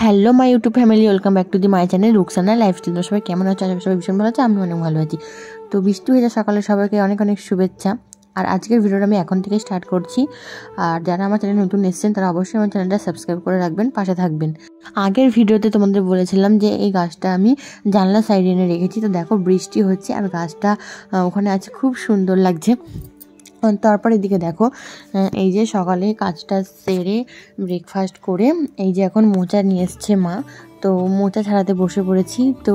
Hello my YouTube family, welcome back to the my channel Rukhsana lifestyle. তো সবাই কেমন আছো? সবাই ভীষণ ভালো আছে, আমি অনেক ভালো আছি। তো বৃষ্টি হয়ে সকালে সবাইকে অনেক অনেক শুভেচ্ছা। আর আজকের ভিডিওটা আমি এখন থেকে স্টার্ট করছি। আর যারা আমার চ্যানেল নতুন এসেছেন তারা অবশ্যই আমার চ্যানেলটা সাবস্ক্রাইব করে রাখবেন, পাশে থাকবেন। আগের ভিডিওতে তোমাদের বলেছিলাম যে এই গাছটা আমি জানলা সাইডে এনে রেখেছি। তো দেখো বৃষ্টি হচ্ছে আর গাছটা ওখানে আছে, খুব সুন্দর লাগছে। তারপর এদিকে দেখো, এই যে সকালে কাজটা সেরে ব্রেকফাস্ট করে এই যে এখন মোচা নিয়ে এসছে মা। তো মোচা ছাড়াতে বসে পড়েছি। তো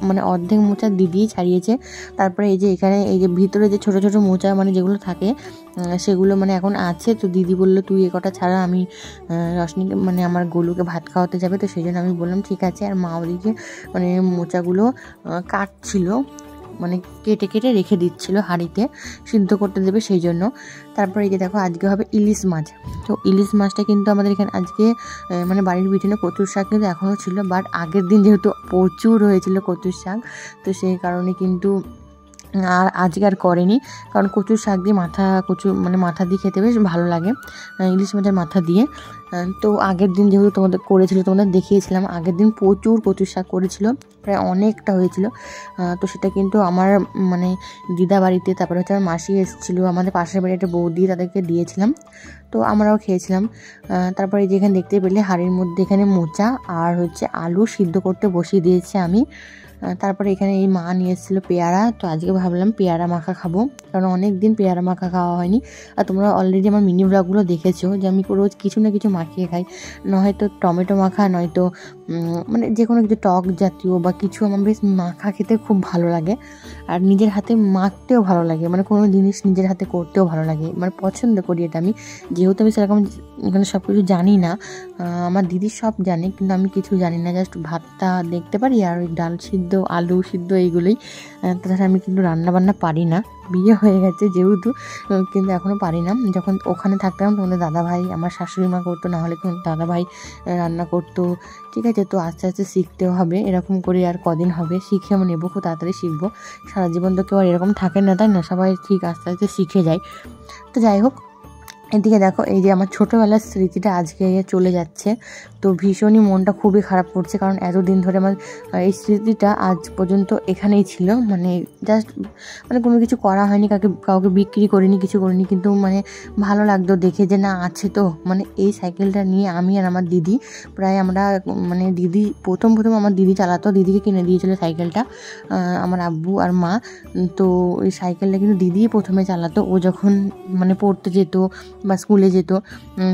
মানে অর্ধেক মোচা দিদিই ছাড়িয়েছে। তারপরে এই যে এখানে এই যে ভিতরে যে ছোট ছোট মোচা মানে যেগুলো থাকে সেগুলো মানে এখন আছে। তো দিদি বললো তুই এ কটা ছাড়া, আমি রশনিকে মানে আমার গোলুকে ভাত খাওয়াতে যাবে, তো সেই জন্য আমি বললাম ঠিক আছে। আর মা ওদিকে মানে মোচাগুলো কাটছিল, মানে কেটে কেটে রেখে দিচ্ছিল হাঁড়িতে সিদ্ধ করতে দেবে সেই জন্য। তারপরে এই যে দেখো আজকে হবে ইলিশ মাছ। তো ইলিশ মাছটা কিন্তু আমাদের এখানে আজকে মানে বাড়ির পিছনে কচুর শাক কিন্তু এখনও ছিল, বাট আগের দিন যেহেতু প্রচুর হয়েছিল কচুর শাক, তো সেই কারণে কিন্তু আর আজকে আর করেনি। কারণ কচুর শাক দিয়ে মাথা দিয়ে খেতে বেশ ভালো লাগে, ইলিশ মাছের মাথা দিয়ে। তো আগের দিন যেহেতু তোমাদের দেখিয়েছিলাম, আগের দিন প্রচুর কচুর শাক করেছিল, প্রায় অনেকটা হয়েছিল। তো সেটা কিন্তু আমার মানে দিদা বাড়িতে, তারপরে হচ্ছে আমার মাসি এসেছিলো, আমাদের পাশের বাড়ি একটা বৌদি, তাদেরকে দিয়েছিলাম। তো আমরাও খেয়েছিলাম। তারপরে যেখানে দেখতে পেলে হাঁড়ির মধ্যে এখানে মোচা আর হচ্ছে আলু সিদ্ধ করতে বসিয়ে দিয়েছি আমি। তারপরে এখানে এই মা নিয়ে এসেছিলো পেয়ারা। তো আজকে ভাবলাম পেয়ারা মাখা খাবো, কারণ অনেক দিন পেয়ারা মাখা খাওয়া হয়নি। আর তোমরা অলরেডি আমার মিনি ব্লগগুলো দেখেছো যে আমি রোজ কিছু না কিছু মাখিয়ে খাই, নয়তো টমেটো মাখা, নয়তো মানে যে কোনো কিছু টক জাতীয় বা কিছু। আমার বেশ মাখা খেতে খুব ভালো লাগে, আর নিজের হাতে মাখতেও ভালো লাগে, মানে কোনো জিনিস নিজের হাতে করতেও ভালো লাগে, মানে পছন্দ করি এটা আমি। যেহেতু আমি সেরকম এখানে সব কিছু জানি না, আমার দিদি সব জানে, কিন্তু আমি কিছু জানি না, জাস্ট ভাতটা দেখতে পারি আর ওই ডাল সিদ্ধ, আলু সিদ্ধ এইগুলোই। তাছাড়া আমি কিন্তু রান্নাবান্না পারি না, বিয়ে হয়ে গেছে যেহেতু, কিন্তু এখনও পারি না। যখন ওখানে থাকতাম তোমাদের দাদাভাই, আমার শাশুড়ি মা করতো, নাহলে তোমাদের দাদাভাই রান্না করতো। ঠিক আছে, তো আস্তে আস্তে শিখতেও হবে, এরকম করে আর কদিন হবে, শিখে আমি নেবো, খুব তাড়াতাড়ি শিখবো। সারা জীবন তো কেউ আর এরকম থাকে না, তাই না? সবাই ঠিক আস্তে আস্তে শিখে যায়। তো যাই হোক, এদিকে দেখো এই যে আমার ছোটোবেলার স্মৃতিটা আজকে চলে যাচ্ছে। তো ভীষণই মনটা খুবই খারাপ করছে, কারণ এতদিন ধরে আমার এই স্মৃতিটা আজ পর্যন্ত এখানেই ছিল। মানে জাস্ট মানে কোনো কিছু করা হয়নি, কাউকে বিক্রি করিনি, কিছু করিনি, কিন্তু মানে ভালো লাগতো দেখে যে না আছে। তো মানে এই সাইকেলটা নিয়ে আমি আর আমার দিদি প্রায় আমরা মানে দিদি প্রথম আমার দিদি চালাতো, দিদিকে কিনে দিয়েছিল সাইকেলটা আমার আব্বু আর মা। তো ওই সাইকেলটা কিন্তু দিদিই প্রথমে চালাতো, ও যখন মানে পড়তে যেত বা স্কুলে যেত।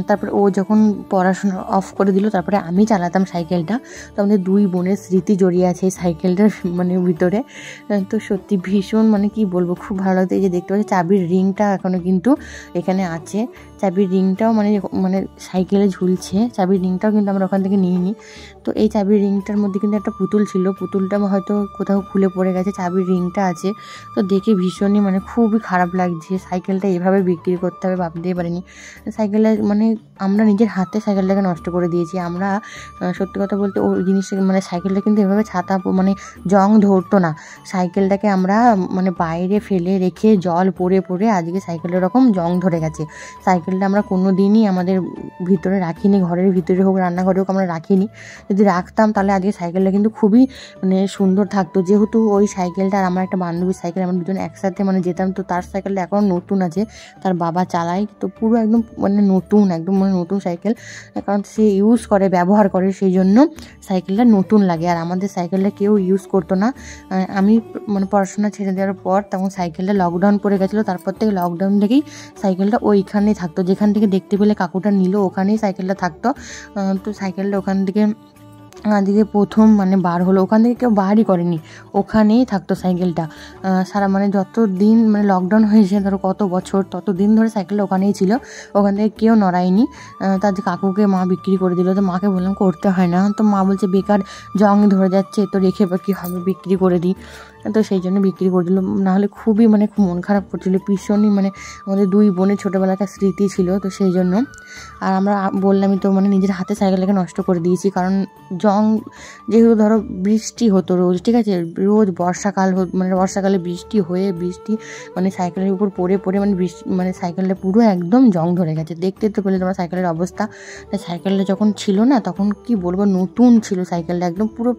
তারপরে ও যখন পড়াশোনা অফ করে দিল, তারপরে আমি চালাতাম সাইকেলটা। তো আমাদের দুই বোনের স্মৃতি জড়িয়ে আছে এই সাইকেলটার মানে ভিতরে। তো সত্যি ভীষণ মানে কি বলবো, খুব ভালো লাগতো। এই যে দেখতে পাচ্ছি চাবির রিংটা এখনও কিন্তু এখানে আছে, চাবির রিংটাও মানে সাইকেলে ঝুলছে, চাবির রিংটাও কিন্তু আমরা ওখান থেকে নিয়ে নিই। তো এই চাবির রিংটার মধ্যে কিন্তু একটা পুতুল ছিল, পুতুলটা হয়তো কোথাও খুলে পড়ে গেছে, চাবির রিংটা আছে। তো দেখে ভীষণই মানে খুবই খারাপ লাগছে, সাইকেলটা এভাবে বিক্রি করতে হবে ভাবতেই পারিনি। সাইকেলটা মানে আমরা নিজের হাতে সাইকেলটাকে নষ্ট করে দিয়েছি। আমরা সত্যি কথা বলতে ওই জিনিসটা মানে সাইকেলটা কিন্তু এভাবে ছাতা মানে জং ধরতো না, সাইকেলটাকে আমরা মানে বাইরে ফেলে রেখে জল পড়ে পড়ে আজকে সাইকেলটা এরকম জং ধরে গেছে। সাইকেলটা আমরা কোনো দিনই আমাদের ভিতরে রাখিনি, ঘরের ভিতরে হোক রান্নাঘরে হোক আমরা রাখিনি। যদি রাখতাম তাহলে আজকে সাইকেলটা কিন্তু খুবই মানে সুন্দর থাকতো। যেহেতু ওই সাইকেলটা আর আমার একটা বান্ধবীর সাইকেল, আমরা দুজন একসাথে মানে যেতাম। তো তার সাইকেলটা এখনও নতুন আছে, তার বাবা চালায়, তো পুরো একদম মানে নতুন, একদম মানে নতুন সাইকেল, কারণ সে ইউজ করে, ব্যবহার করে, সেই জন্য সাইকেলটা নতুন লাগে। আর আমাদের সাইকেলটা কেউ ইউজ করতো না। আমি মানে পড়াশোনা ছেড়ে দেওয়ার পর তখন সাইকেলটা লকডাউন পড়ে গেছিলো, তারপর থেকে লকডাউন থেকেই সাইকেলটা ওইখানেই থাকতো, যেখান থেকে দেখতে পেলে কাকুটা নিল ওখানেই সাইকেলটা থাকতো। তো সাইকেলটা ওখান থেকে আজকে প্রথম মানে বার হলো, ওখান থেকে কেউ বারই করেনি, ওখানেই থাকতো সাইকেলটা সারা মানে যত দিন মানে লকডাউন হয়েছে, ধরো কত বছর, তত দিন ধরে সাইকেলটা ওখানেই ছিল, ওখান থেকে কেউ নড়ায়নি। তার কাকুকে মা বিক্রি করে দিল। তো মাকে বললাম করতে হয় না, তো মা বলছে বেকার জং ধরে যাচ্ছে, তো রেখে বা কী হবে, বিক্রি করে দিই। তো সেই জন্য বিক্রি করে দিল। নাহলে খুবই মানে মন খারাপ করছিল, ভীষণই মানে আমাদের দুই বোনের ছোটোবেলাকার স্মৃতি ছিল, তো সেই জন্য। আর আমরা বললামই তো মানে নিজের হাতে সাইকেলটাকে নষ্ট করে দিয়েছি, কারণ জং যেহেতু ধরো বৃষ্টি হতো রোজ, ঠিক আছে, রোজ বর্ষাকাল মানে বর্ষাকালে বৃষ্টি হয়ে মানে সাইকেলের উপর পড়ে মানে বৃষ্টি মানে সাইকেলটা পুরো একদম জং ধরে গেছে। দেখতে তো পেলে তোমার সাইকেলের অবস্থা। সাইকেলটা যখন ছিল না তখন কি বলবো, নতুন ছিল সাইকেলটা, একদম পুরো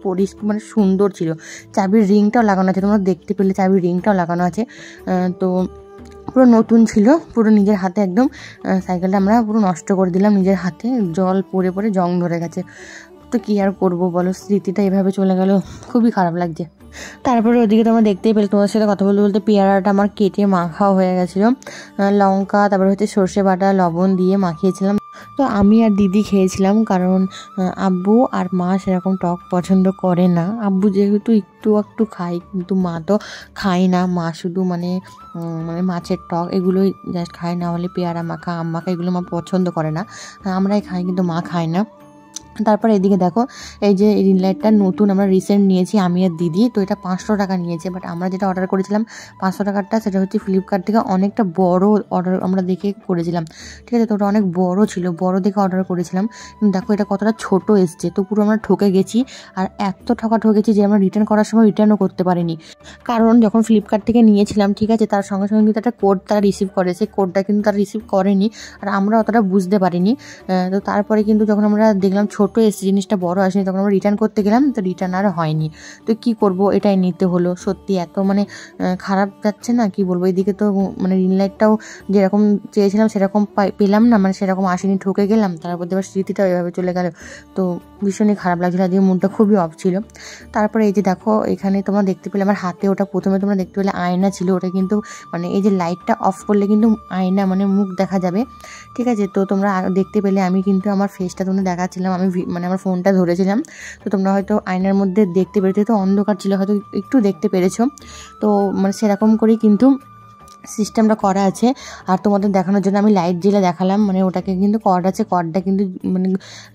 মানে সুন্দর ছিল। চাবির রিংটাও লাগানো আছে, তোমরা দেখতে পেলে চাবির রিংটাও লাগানো আছে। তো পুরো নতুন ছিল, পুরো নিজের হাতে একদম সাইকেলটা আমরা পুরো নষ্ট করে দিলাম নিজের হাতে, জল পড়ে জং ধরে গেছে। তো কী আর করবো বলো, স্মৃতিটা এভাবে চলে গেল, খুবই খারাপ লাগছে। তারপরে ওদিকে তোমরা দেখতেই পেলে, তোমার সাথে কথা বলতে বলতে পেয়ারাটা আমার কেটে মাখাও হয়ে গেছিলো, লঙ্কা তারপরে হচ্ছে সর্ষে বাটা লবণ দিয়ে মাখিয়েছিলাম। তো আমি আর দিদি খেয়েছিলাম, কারণ আব্বু আর মা সেরকম টক পছন্দ করে না। আব্বু যেহেতু একটু খায়, কিন্তু মা তো খায় না। মা শুধু মানে মাছের টক এগুলোই জাস্ট খায়, না হলে পেয়ারা মাখা আম মাখা এগুলো মা পছন্দ করে না। আমরাই খাই, কিন্তু মা খায় না। তারপর এদিকে দেখো, এই যে রিং লাইটটা নতুন আমরা রিসেন্ট নিয়েছি আমি আর দিদি। তো এটা 500 টাকা নিয়েছে, বাট আমরা যেটা অর্ডার করেছিলাম 500 টাকারটা, সেটা হচ্ছে ফ্লিপকার্ট থেকে অনেকটা বড় অর্ডার আমরা দেখে করেছিলাম, ঠিক আছে। তো ওটা অনেক বড় ছিল, বড় দেখে অর্ডার করেছিলাম, কিন্তু দেখো এটা কতটা ছোট এসছে। তো পুরো আমরা ঠকে গেছি, আর এত ঠকেছি যে আমরা রিটার্ন করার সময় রিটার্নও করতে পারিনি। কারণ যখন ফ্লিপকার্ট থেকে নিয়েছিলাম, ঠিক আছে, তার সঙ্গে সঙ্গে কিন্তু একটা কোড তারা রিসিভ করে, সেই কোডটা কিন্তু তারা রিসিভ করেনি, আর আমরা অতটা বুঝতে পারিনি। তো তারপরে কিন্তু যখন আমরা দেখলাম ছোটো এসে জিনিসটা বড় আসেনি, তখন আমরা রিটার্ন করতে গেলাম, তো রিটার্ন আর হয়নি। তো কি করব, এটাই নিতে হলো। সত্যি এত মানে খারাপ যাচ্ছে না, কি বলবো। এদিকে তো মানে রিং লাইটটাও যেরকম চেয়েছিলাম সেরকম পেলাম না, মানে সেরকম আসেনি, ঠকে গেলাম। তারপর এবার স্মৃতিটাও এভাবে চলে গেল, তো ভীষণই খারাপ লাগছিলো, আজকে মনটা খুবই অফ ছিল। তারপরে এই যে দেখো, এখানে তোমরা দেখতে পেলে আমার হাতে ওটা প্রথমে তোমরা দেখতে পেলে আয়না ছিল, ওটা কিন্তু মানে এই যে লাইটটা অফ করলে কিন্তু আয়না মানে মুখ দেখা যাবে, ঠিক আছে। তো তোমরা দেখতে পেলে আমি কিন্তু আমার ফেসটা তোমরা দেখাচ্ছিলাম, আমি মানে আমার ফোনটা ধরেছিলাম। তো তোমরা হয়তো আয়নার মধ্যে দেখতে পেরেছো, তো অন্ধকার ছিল, হয়তো একটু দেখতে পেরেছো। তো মানে সেরকম করেই কিন্তু সিস্টেমটা করা আছে। আর তোমাদের দেখানোর জন্য আমি লাইট জ্বেলে দেখালাম, মানে ওটাকে কিন্তু কর্ড আছে, কর্ডটা কিন্তু মানে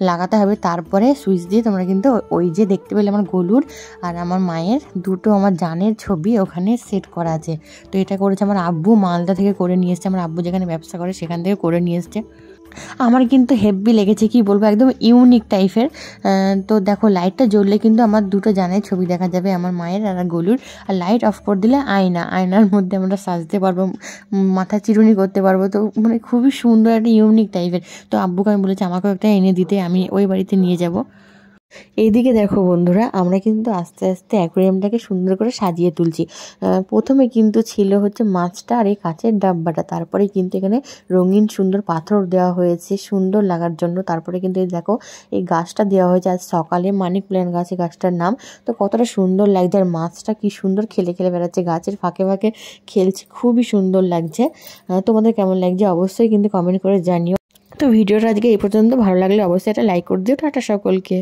লাগাতে হবে, তারপরে সুইচ দিয়ে তোমরা কিন্তু ওই যে দেখতে পেলে আমার গলুর আর আমার মায়ের দুটো আমার জানের ছবি ওখানে সেট করা আছে। তো এটা করেছে আমার আব্বু, মালদা থেকে করে নিয়ে এসছে, আমার আব্বু যেখানে ব্যবসা করে সেখান থেকে করে নিয়ে এসছে। আমার কিন্তু হেভি লেগেছে, কি বলবো, একদম ইউনিক টাইপের। তো দেখো লাইটটা জ্বললে কিন্তু আমার দুটো জানের ছবি দেখা যাবে, আমার মায়ের আর গলুর। আর লাইট অফ করে দিলে আয়নার মধ্যে আমরা সাজতে পারবো, মাথা চিরুনি করতে পারবো। তো মানে খুবই সুন্দর একটা ইউনিক টাইপের। তো আব্বুকে আমি বলেছি আমাকেও একটা এনে দিতে, আমি ওই বাড়িতে নিয়ে যাব। এইদিকে দেখো বন্ধুরা, আমরা কিন্তু আস্তে আস্তে অ্যাকোয়ারিয়ামটাকে সুন্দর করে সাজিয়ে তুলছি। প্রথমে কিন্তু ছিল হচ্ছে মাছটা আর এই কাচের ডাব্বাটা, তারপরে কিন্তু এখানে রঙিন সুন্দর পাথর দেওয়া হয়েছে সুন্দর লাগার জন্য। তারপরে কিন্তু এই দেখো এই গাছটা দেওয়া হয়েছে আজ সকালে, মানি প্ল্যান্ট গাছ এই গাছটার নাম। তো কতটা সুন্দর লাগছে, আর মাছটা কি সুন্দর খেলে বেড়াচ্ছে, গাছের ফাঁকে ফাঁকে খেলছে, খুবই সুন্দর লাগছে। তোমাদের কেমন লাগছে অবশ্যই কিন্তু কমেন্ট করে জানিও। তো ভিডিওটা আজকে এই পর্যন্ত, ভালো লাগলে অবশ্যই একটা লাইক করে দিও। টাটা সকলকে।